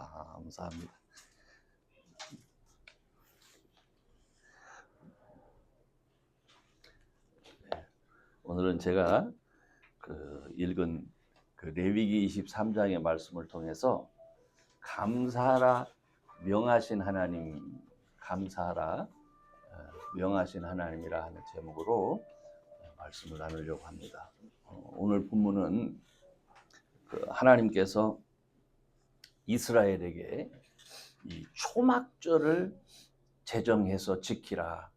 감사합니다. 오늘은 제가 읽은 레위기 23장의 말씀을 통해서 감사하라 명하신 하나님, 감사하라 명하신 하나님이라 하는 제목으로 말씀을 나누려고 합니다. 오늘 본문은 하나님께서 이스라엘에게 이 초막절을 제정해서 지키라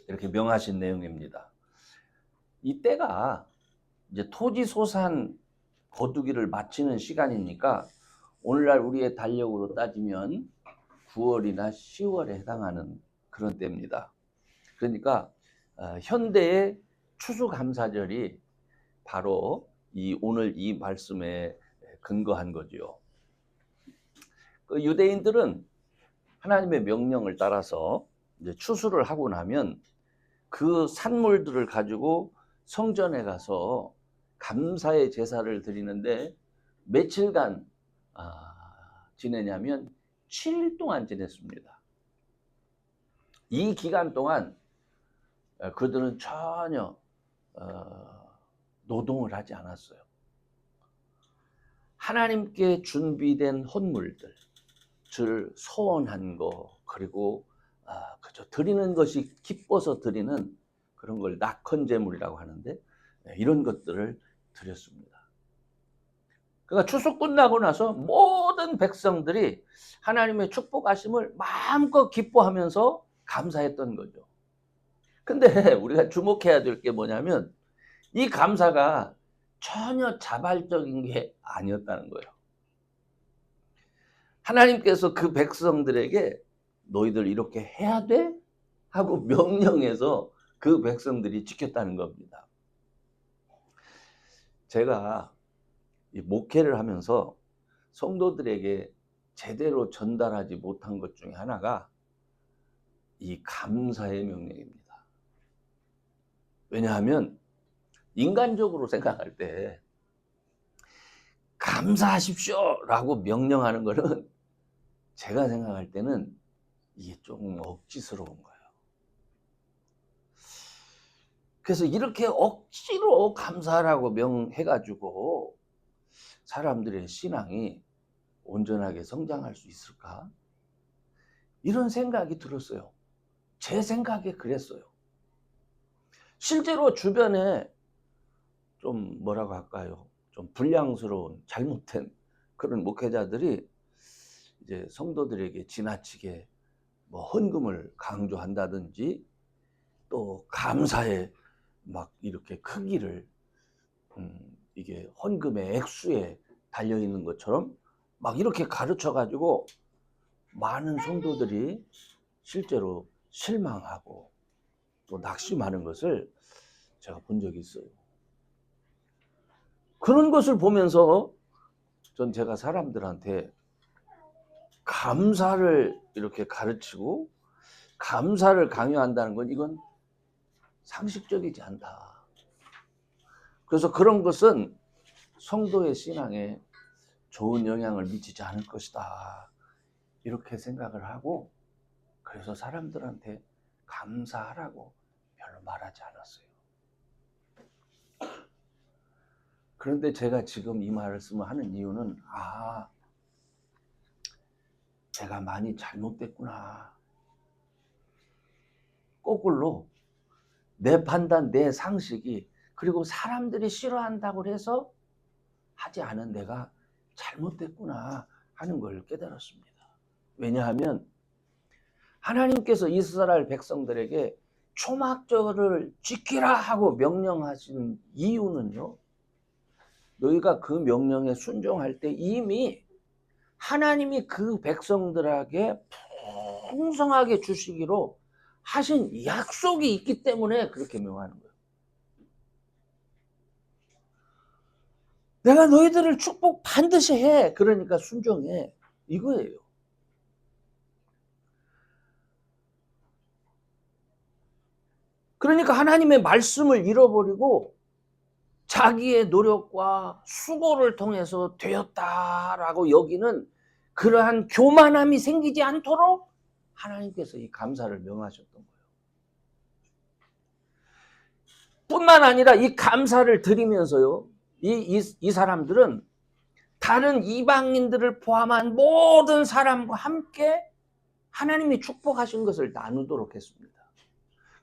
이렇게 명하신 내용입니다. 이 때가 이제 토지소산 거두기를 마치는 시간이니까 오늘날 우리의 달력으로 따지면 9월이나 10월에 해당하는 그런 때입니다. 그러니까 현대의 추수감사절이 바로 오늘 이 말씀에 근거한 거죠. 유대인들은 하나님의 명령을 따라서 이제 추수를 하고 나면 그 산물들을 가지고 성전에 가서 감사의 제사를 드리는데 며칠간 지내냐면 7일 동안 지냈습니다. 이 기간 동안 그들은 전혀 노동을 하지 않았어요. 하나님께 준비된 헌물들, 즉 소원한 거, 그리고 그저 드리는 것이 기뻐서 드리는 그런 걸 낙헌제물이라고 하는데 이런 것들을 드렸습니다. 그러니까 추수 끝나고 나서 모든 백성들이 하나님의 축복하심을 마음껏 기뻐하면서 감사했던 거죠. 근데 우리가 주목해야 될 게 뭐냐면 이 감사가 전혀 자발적인 게 아니었다는 거예요. 하나님께서 그 백성들에게 너희들 이렇게 해야 돼? 하고 명령해서 그 백성들이 지켰다는 겁니다. 제가 이 목회를 하면서 성도들에게 제대로 전달하지 못한 것 중에 하나가 이 감사의 명령입니다. 왜냐하면 인간적으로 생각할 때 감사하십시오 라고 명령하는 것은 제가 생각할 때는 이게 조금 억지스러운 거예요. 그래서 이렇게 억지로 감사하라고 명해가지고 사람들의 신앙이 온전하게 성장할 수 있을까? 이런 생각이 들었어요. 제 생각에 그랬어요. 실제로 주변에 좀 뭐라고 할까요? 좀 불량스러운 잘못된 그런 목회자들이 이제 성도들에게 지나치게 뭐 헌금을 강조한다든지 또 감사에 막 이렇게 크기를 이게 헌금의 액수에 달려 있는 것처럼 막 이렇게 가르쳐 가지고 많은 성도들이 실제로 실망하고 또 낙심하는 것을 제가 본 적이 있어요. 그런 것을 보면서 전 제가 사람들한테 감사를 이렇게 가르치고 감사를 강요한다는 건 이건 상식적이지 않다. 그래서 그런 것은 성도의 신앙에 좋은 영향을 미치지 않을 것이다. 이렇게 생각을 하고 그래서 사람들한테 감사하라고 별로 말하지 않았어요. 그런데 제가 지금 이 말씀을 하는 이유는 제가 많이 잘못됐구나. 거꾸로 내 판단, 내 상식이 그리고 사람들이 싫어한다고 해서 하지 않은 내가 잘못됐구나 하는 걸 깨달았습니다. 왜냐하면 하나님께서 이스라엘 백성들에게 초막절을 지키라 하고 명령하신 이유는요. 너희가 그 명령에 순종할 때 이미 하나님이 그 백성들에게 풍성하게 주시기로 하신 약속이 있기 때문에 그렇게 명하는 거예요. 내가 너희들을 축복 반드시 해. 그러니까 순종해. 이거예요. 그러니까 하나님의 말씀을 잃어버리고 자기의 노력과 수고를 통해서 되었다라고 여기는 그러한 교만함이 생기지 않도록 하나님께서 이 감사를 명하셨던 거예요. 뿐만 아니라 이 감사를 드리면서요, 이 사람들은 다른 이방인들을 포함한 모든 사람과 함께 하나님이 축복하신 것을 나누도록 했습니다.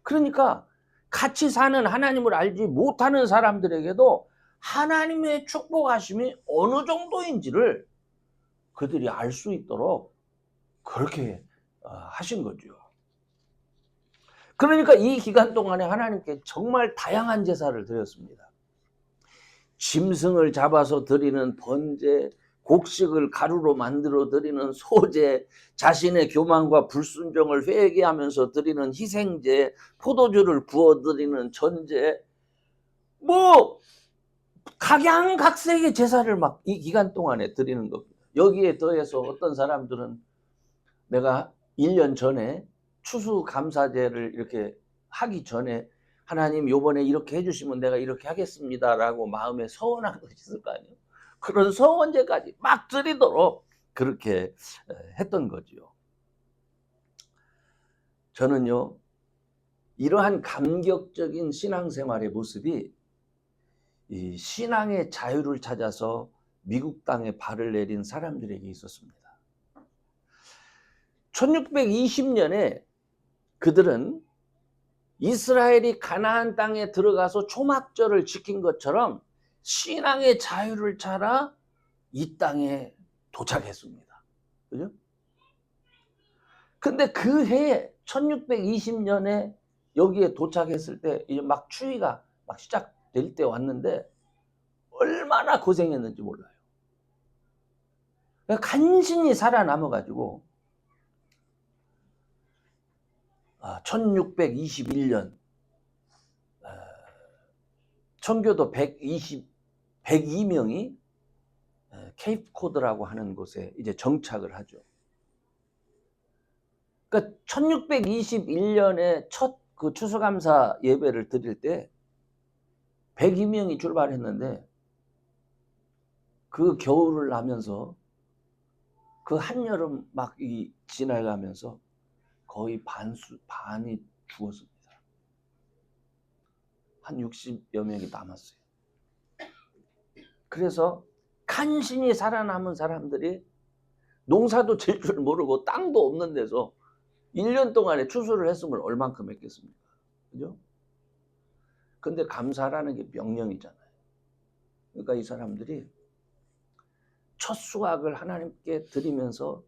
그러니까 같이 사는 하나님을 알지 못하는 사람들에게도 하나님의 축복하심이 어느 정도인지를 그들이 알 수 있도록 그렇게 하신 거죠. 그러니까 이 기간 동안에 하나님께 정말 다양한 제사를 드렸습니다. 짐승을 잡아서 드리는 번제, 곡식을 가루로 만들어 드리는 소제, 자신의 교만과 불순종을 회개하면서 드리는 희생제, 포도주를 부어 드리는 전제, 뭐 각양각색의 제사를 막 이 기간 동안에 드리는 겁니다. 여기에 더해서 어떤 사람들은 내가 1년 전에 추수감사제를 이렇게 하기 전에 하나님 요번에 이렇게 해주시면 내가 이렇게 하겠습니다라고 마음에 서원한 것이 있을 거 아니에요. 그런 서원제까지 막 드리도록 그렇게 했던 거죠. 저는요, 이러한 감격적인 신앙생활의 모습이 이 신앙의 자유를 찾아서 미국 땅에 발을 내린 사람들에게 있었습니다. 1620년에 그들은 이스라엘이 가나안 땅에 들어가서 초막절을 지킨 것처럼 신앙의 자유를 찾아 이 땅에 도착했습니다. 그죠? 근데 그 해에 1620년에 여기에 도착했을 때 이제 막 추위가 막 시작될 때 왔는데 얼마나 고생했는지 몰라요. 간신히 살아남아가지고 1621년 청교도 102명이 케이프 코드라고 하는 곳에 이제 정착을 하죠. 그러니까 1621년에 첫 그 추수감사 예배를 드릴 때 102명이 출발했는데 그 겨울을 나면서 그 한여름 막 지나가면서 거의 반이 죽었습니다. 한 60여 명이 남았어요. 그래서 간신히 살아남은 사람들이 농사도 질 줄 모르고 땅도 없는 데서 1년 동안에 추수를 했으면 얼만큼 했겠습니까? 그죠? 근데 감사라는 게 명령이잖아요. 그러니까 이 사람들이 첫 수확을 하나님께 드리면서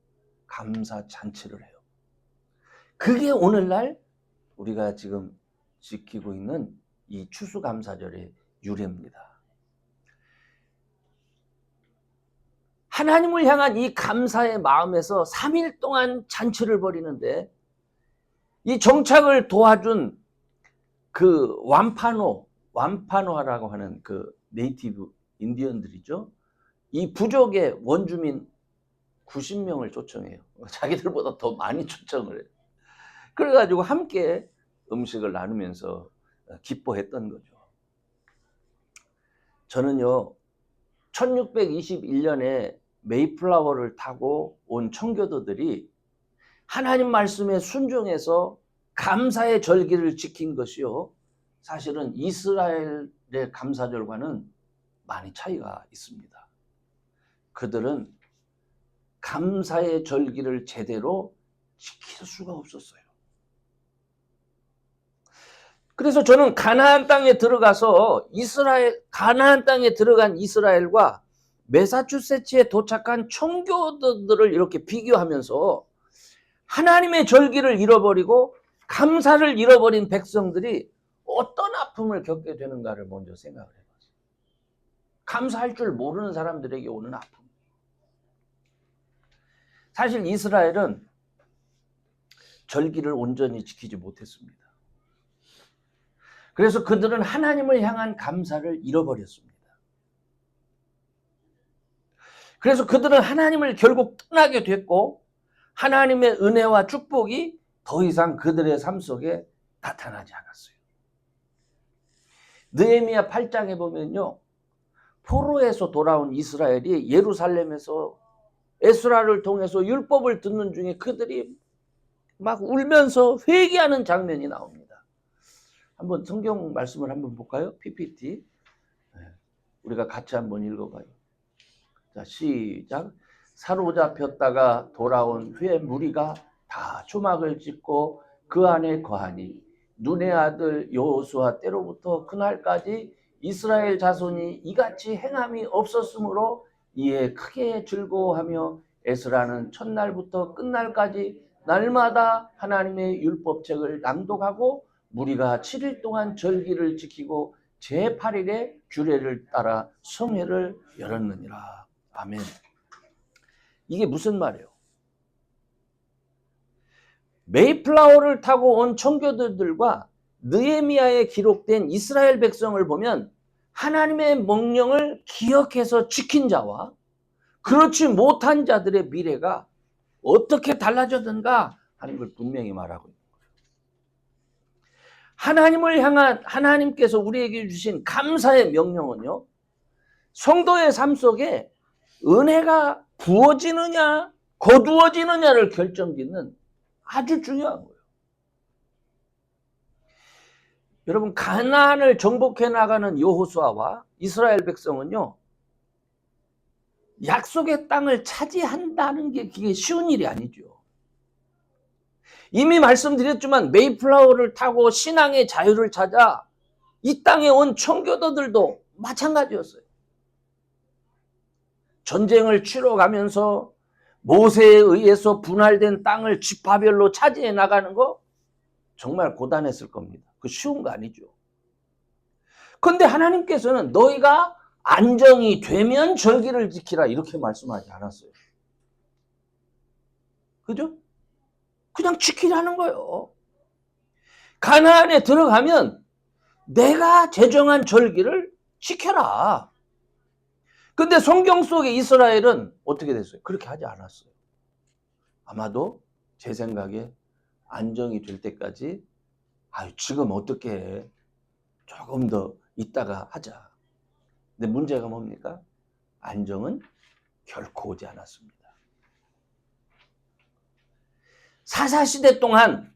감사 잔치를 해요. 그게 오늘날 우리가 지금 지키고 있는 이 추수감사절의 유래입니다. 하나님을 향한 이 감사의 마음에서 3일 동안 잔치를 벌이는데 이 정착을 도와준 그 완파노아라고 하는 그 네이티브 인디언들이죠. 이 부족의 원주민 90명을 초청해요. 자기들보다 더 많이 초청을 해요. 그래가지고 함께 음식을 나누면서 기뻐했던 거죠. 저는요, 1621년에 메이플라워를 타고 온 청교도들이 하나님 말씀에 순종해서 감사의 절기를 지킨 것이요, 사실은 이스라엘의 감사절과는 많이 차이가 있습니다. 그들은 감사의 절기를 제대로 지킬 수가 없었어요. 그래서 저는 가나안 땅에 들어가서 가나안 땅에 들어간 이스라엘과 매사추세츠에 도착한 청교도들을 이렇게 비교하면서 하나님의 절기를 잃어버리고 감사를 잃어버린 백성들이 어떤 아픔을 겪게 되는가를 먼저 생각을 해봤어요. 감사할 줄 모르는 사람들에게 오는 아픔. 사실 이스라엘은 절기를 온전히 지키지 못했습니다. 그래서 그들은 하나님을 향한 감사를 잃어버렸습니다. 그래서 그들은 하나님을 결국 떠나게 됐고 하나님의 은혜와 축복이 더 이상 그들의 삶 속에 나타나지 않았어요. 느헤미야 8장에 보면요, 포로에서 돌아온 이스라엘이 예루살렘에서 에스라를 통해서 율법을 듣는 중에 그들이 막 울면서 회개하는 장면이 나옵니다. 한번 성경 말씀을 한번 볼까요? PPT. 우리가 같이 한번 읽어봐요. 자, 시작. 사로잡혔다가 돌아온 후에 무리가 다 초막을 짓고 그 안에 거하니 눈의 아들 여호수아 때로부터 그날까지 이스라엘 자손이 이같이 행함이 없었으므로 이에 크게 즐거워하며 에스라는 첫날부터 끝날까지 날마다 하나님의 율법책을 낭독하고 무리가 7일 동안 절기를 지키고 제8일에 규례를 따라 성회를 열었느니라. 아멘. 이게 무슨 말이에요? 메이플라워를 타고 온 청교도들과 느헤미야에 기록된 이스라엘 백성을 보면 하나님의 명령을 기억해서 지킨 자와 그렇지 못한 자들의 미래가 어떻게 달라졌는가 하는 걸 분명히 말하고 있는 거예요. 하나님을 향한 하나님께서 우리에게 주신 감사의 명령은요, 성도의 삶 속에 은혜가 부어지느냐 거두어지느냐를 결정짓는 아주 중요한 거예요. 여러분, 가나안을 정복해 나가는 여호수아와 이스라엘 백성은요, 약속의 땅을 차지한다는 게 그게 쉬운 일이 아니죠. 이미 말씀드렸지만 메이플라워를 타고 신앙의 자유를 찾아 이 땅에 온 청교도들도 마찬가지였어요. 전쟁을 치러 가면서 모세에 의해서 분할된 땅을 지파별로 차지해 나가는 거 정말 고단했을 겁니다. 그 쉬운 거 아니죠. 그런데 하나님께서는 너희가 안정이 되면 절기를 지키라 이렇게 말씀하지 않았어요. 그죠? 그냥 지키라는 거예요. 가나안에 들어가면 내가 제정한 절기를 지켜라. 근데 성경 속의 이스라엘은 어떻게 됐어요? 그렇게 하지 않았어요. 아마도 제 생각에 안정이 될 때까지 지금 어떻게 해? 조금 더 있다가 하자. 근데 문제가 뭡니까? 안정은 결코 오지 않았습니다. 사사시대 동안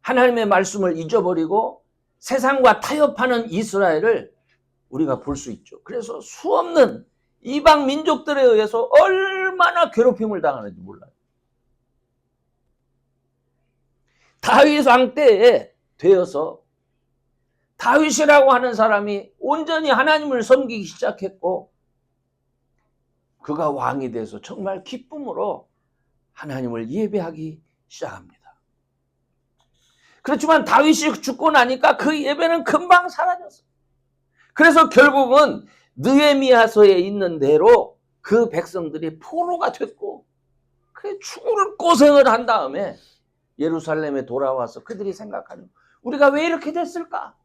하나님의 말씀을 잊어버리고 세상과 타협하는 이스라엘을 우리가 볼 수 있죠. 그래서 수없는 이방 민족들에 의해서 얼마나 괴롭힘을 당하는지 몰라요. 다윗 왕 때에 되어서 다윗이라고 하는 사람이 온전히 하나님을 섬기기 시작했고 그가 왕이 돼서 정말 기쁨으로 하나님을 예배하기 시작합니다. 그렇지만 다윗이 죽고 나니까 그 예배는 금방 사라졌어요. 그래서 결국은 느헤미야서에 있는 대로 그 백성들이 포로가 됐고 죽을 고생을 한 다음에 예루살렘에 돌아와서 그들이 생각하는 우리가 왜 이렇게 됐을까?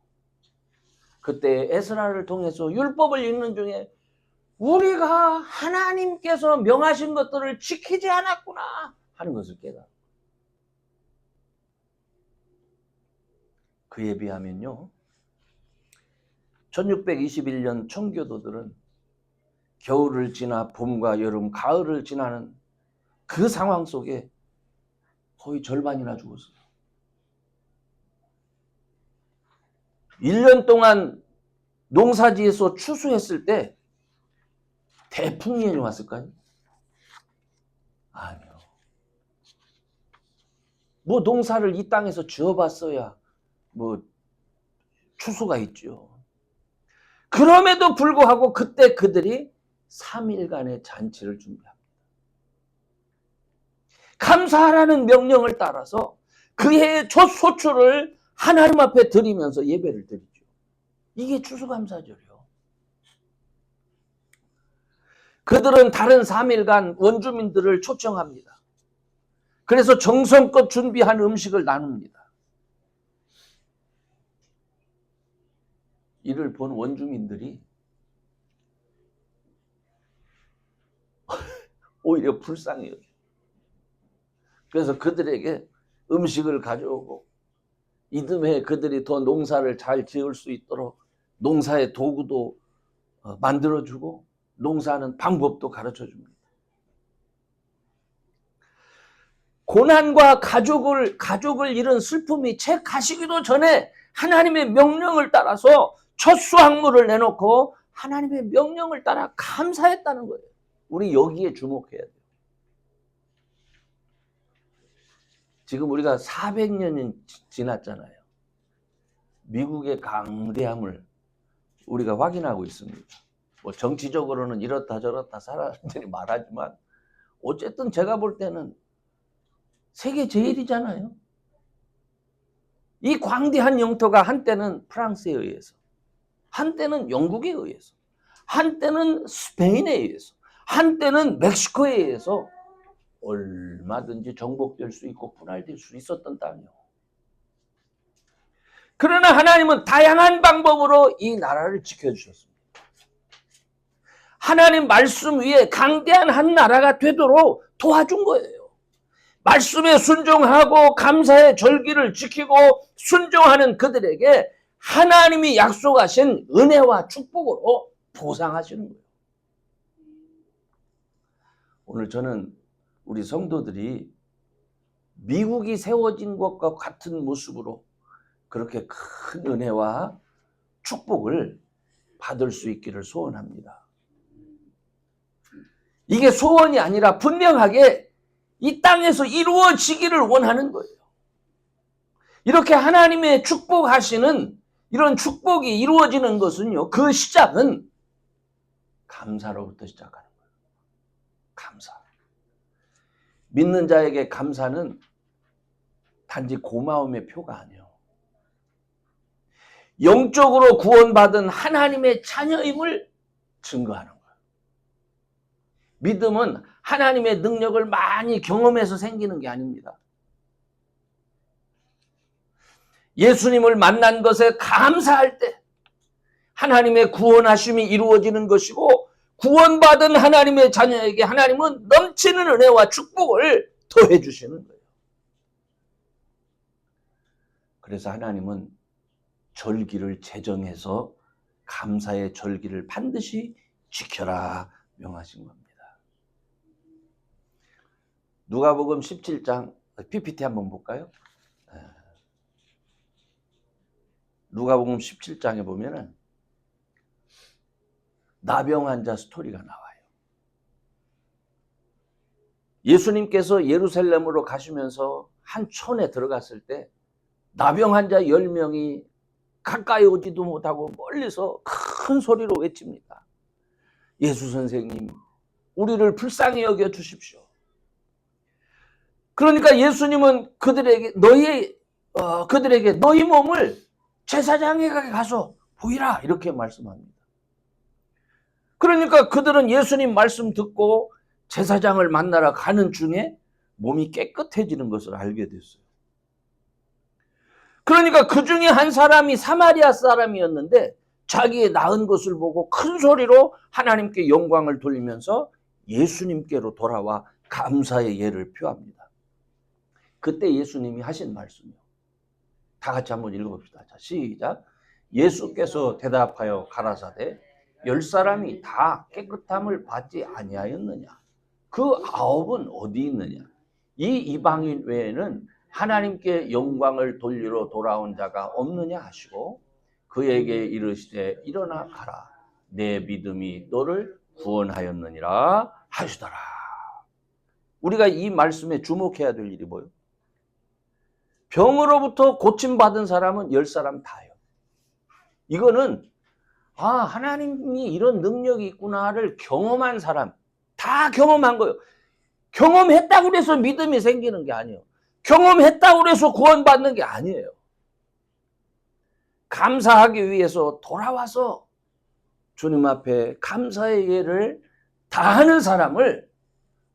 그때 에스라를 통해서 율법을 읽는 중에 우리가 하나님께서 명하신 것들을 지키지 않았구나 하는 것을 깨달아. 그에 비하면요, 1621년 청교도들은 겨울을 지나 봄과 여름, 가을을 지나는 그 상황 속에 거의 절반이나 죽었어요. 1년 동안 농사지에서 추수했을 때 대풍년이 왔을까요? 아니요. 뭐 농사를 이 땅에서 지어봤어야 뭐 추수가 있죠. 그럼에도 불구하고 그때 그들이 3일간의 잔치를 준비합니다. 감사하라는 명령을 따라서 그 해의 첫 소출을 하나님 앞에 드리면서 예배를 드리죠. 이게 추수감사절이요. 그들은 다른 3일간 원주민들을 초청합니다. 그래서 정성껏 준비한 음식을 나눕니다. 이를 본 원주민들이 오히려 불쌍해요. 그래서 그들에게 음식을 가져오고 이듬해 그들이 더 농사를 잘 지을 수 있도록 농사의 도구도 만들어주고 농사하는 방법도 가르쳐줍니다. 고난과 가족을 잃은 슬픔이 채 가시기도 전에 하나님의 명령을 따라서 첫 수확물을 내놓고 하나님의 명령을 따라 감사했다는 거예요. 우리 여기에 주목해야 돼요. 지금 우리가 400년이 지났잖아요. 미국의 강대함을 우리가 확인하고 있습니다. 뭐 정치적으로는 이렇다 저렇다 사람들이 말하지만 어쨌든 제가 볼 때는 세계 제일이잖아요. 이 광대한 영토가 한때는 프랑스에 의해서, 한때는 영국에 의해서, 한때는 스페인에 의해서, 한때는 멕시코에 의해서 얼마든지 정복될 수 있고 분할될 수 있었던 땅이요. 그러나 하나님은 다양한 방법으로 이 나라를 지켜주셨습니다. 하나님 말씀 위에 강대한 한 나라가 되도록 도와준 거예요. 말씀에 순종하고 감사의 절기를 지키고 순종하는 그들에게 하나님이 약속하신 은혜와 축복으로 보상하시는 거예요. 오늘 저는 우리 성도들이 미국이 세워진 것과 같은 모습으로 그렇게 큰 은혜와 축복을 받을 수 있기를 소원합니다. 이게 소원이 아니라 분명하게 이 땅에서 이루어지기를 원하는 거예요. 이렇게 하나님의 축복하시는 이런 축복이 이루어지는 것은요, 그 시작은 감사로부터 시작하는 거예요. 감사. 믿는 자에게 감사는 단지 고마움의 표가 아니에요. 영적으로 구원받은 하나님의 자녀임을 증거하는 거예요. 믿음은 하나님의 능력을 많이 경험해서 생기는 게 아닙니다. 예수님을 만난 것에 감사할 때 하나님의 구원하심이 이루어지는 것이고, 구원받은 하나님의 자녀에게 하나님은 넘치는 은혜와 축복을 더해 주시는 거예요. 그래서 하나님은 절기를 제정해서 감사의 절기를 반드시 지켜라 명하신 겁니다. 누가복음 17장 PPT 한번 볼까요? 누가복음 17장에 보면은 나병 환자 스토리가 나와요. 예수님께서 예루살렘으로 가시면서 한 촌에 들어갔을 때 나병 환자 10명이 가까이 오지도 못하고 멀리서 큰 소리로 외칩니다. 예수 선생님, 우리를 불쌍히 여겨 주십시오. 그러니까 예수님은 그들에게 너희 몸을 제사장에게 가서 보이라 이렇게 말씀합니다. 그러니까 그들은 예수님 말씀 듣고 제사장을 만나러 가는 중에 몸이 깨끗해지는 것을 알게 됐어요. 그러니까 그 중에 한 사람이 사마리아 사람이었는데 자기의 나은 것을 보고 큰 소리로 하나님께 영광을 돌리면서 예수님께로 돌아와 감사의 예를 표합니다. 그때 예수님이 하신 말씀이요. 다 같이 한번 읽어봅시다. 자, 시작. 예수께서 대답하여 가라사대 10사람이 다 깨끗함을 받지 아니하였느냐? 그 9은 어디 있느냐? 이 이방인 외에는 하나님께 영광을 돌리러 돌아온 자가 없느냐 하시고 그에게 이르시되 일어나 가라. 내 믿음이 너를 구원하였느니라 하시더라. 우리가 이 말씀에 주목해야 될 일이 뭐예요? 병으로부터 고침받은 사람은 10사람 다예요. 이거는 하나님이 이런 능력이 있구나를 경험한 사람, 다 경험한 거예요. 경험했다고 해서 믿음이 생기는 게 아니에요. 경험했다고 해서 구원받는 게 아니에요. 감사하기 위해서 돌아와서 주님 앞에 감사의 예를 다하는 사람을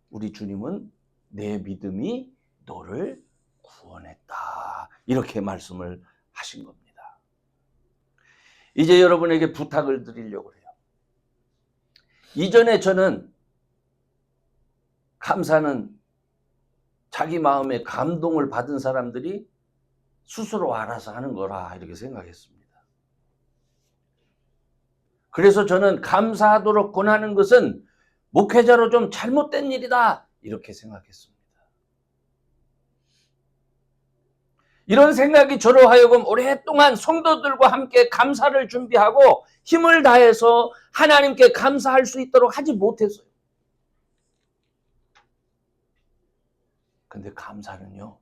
우리 주님은 내 믿음이 너를 구원했다. 이렇게 말씀을 하신 겁니다. 이제 여러분에게 부탁을 드리려고 해요. 이전에 저는 감사는 자기 마음에 감동을 받은 사람들이 스스로 알아서 하는 거라 이렇게 생각했습니다. 그래서 저는 감사하도록 권하는 것은 목회자로 좀 잘못된 일이다 이렇게 생각했습니다. 이런 생각이 저로 하여금 오랫동안 성도들과 함께 감사를 준비하고 힘을 다해서 하나님께 감사할 수 있도록 하지 못했어요. 근데 감사는요,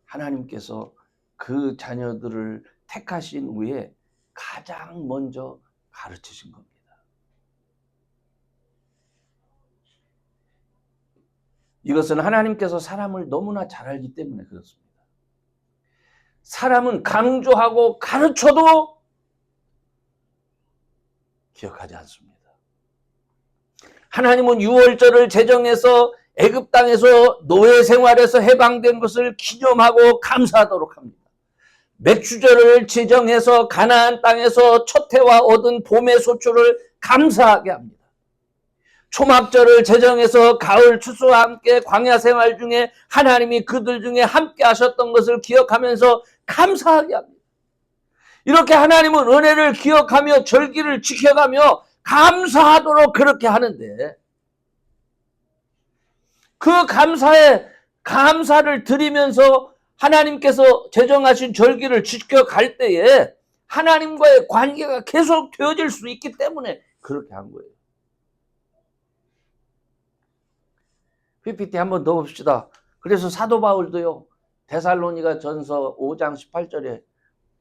하나님께서 그 자녀들을 택하신 후에 가장 먼저 가르치신 겁니다. 이것은 하나님께서 사람을 너무나 잘 알기 때문에 그렇습니다. 사람은 강조하고 가르쳐도 기억하지 않습니다. 하나님은 유월절을 제정해서 애굽 땅에서 노예 생활에서 해방된 것을 기념하고 감사하도록 합니다. 맥주절을 제정해서 가나안 땅에서 첫 해와 얻은 봄의 소출을 감사하게 합니다. 초막절을 제정해서 가을 추수와 함께 광야 생활 중에 하나님이 그들 중에 함께 하셨던 것을 기억하면서 감사하게 합니다. 이렇게 하나님은 은혜를 기억하며 절기를 지켜가며 감사하도록 그렇게 하는데, 그 감사를 드리면서 하나님께서 제정하신 절기를 지켜갈 때에 하나님과의 관계가 계속 되어질 수 있기 때문에 그렇게 한 거예요. PPT 한번 더 봅시다. 그래서 사도 바울도요, 데살로니가 전서 5장 18절에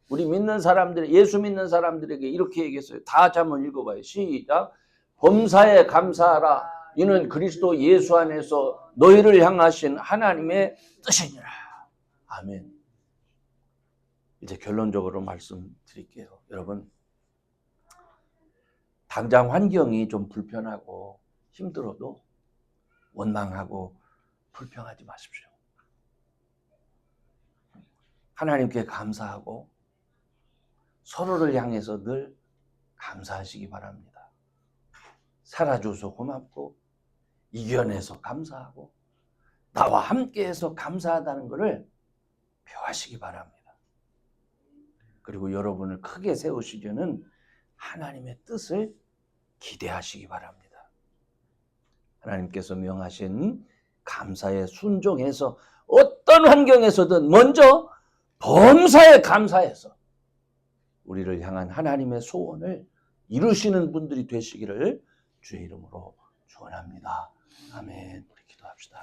우리 믿는 사람들, 예수 믿는 사람들에게 이렇게 얘기했어요. 다 같이 한번 읽어봐요. 시작. 범사에 감사하라. 이는 그리스도 예수 안에서 너희를 향하신 하나님의 뜻이니라. 아멘. 이제 결론적으로 말씀드릴게요. 여러분, 당장 환경이 좀 불편하고 힘들어도 원망하고 불평하지 마십시오. 하나님께 감사하고 서로를 향해서 늘 감사하시기 바랍니다. 살아줘서 고맙고 이겨내서 감사하고 나와 함께해서 감사하다는 것을 표하시기 바랍니다. 그리고 여러분을 크게 세우시려는 하나님의 뜻을 기대하시기 바랍니다. 하나님께서 명하신 감사에 순종해서 어떤 환경에서든 먼저 범사에 감사해서 우리를 향한 하나님의 소원을 이루시는 분들이 되시기를 주의 이름으로 축원합니다. 아멘. 우리 기도합시다.